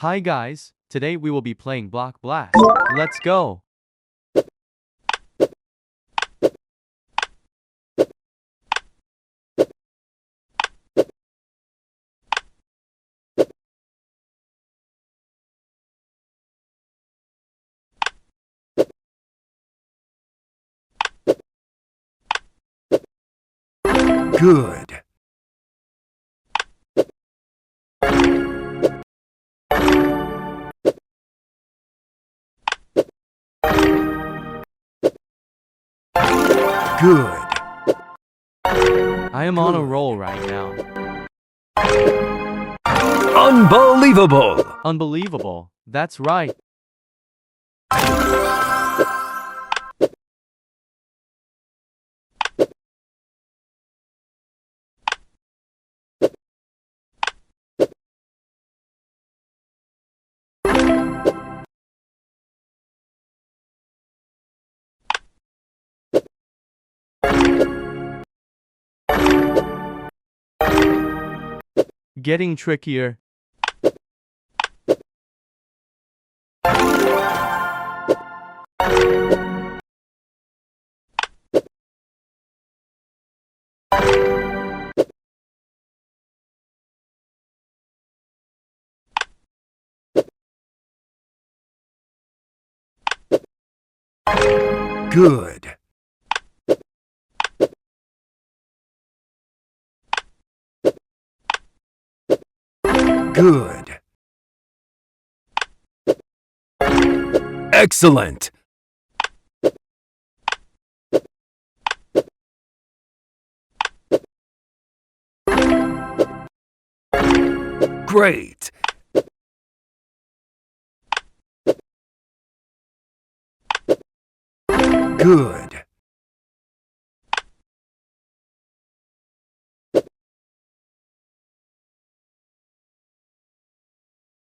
Hi guys, today we will be playing Block Blast. Let's go! Good. Good. I am on a roll right now. Unbelievable. Unbelievable. That's right. Getting trickier. Good. Good. Excellent. Great. Good.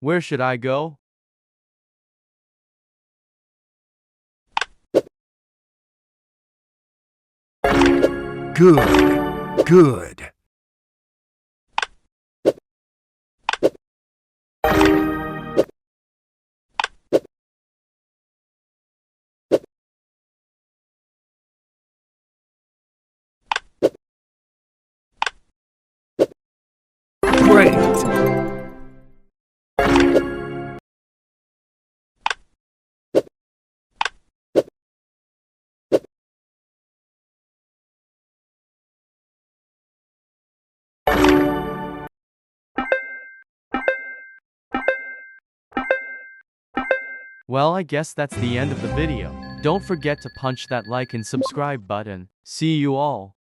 Where should I go? Good. Good. Great. Well, I guess that's the end of the video. Don't forget to punch that like and subscribe button. See you all.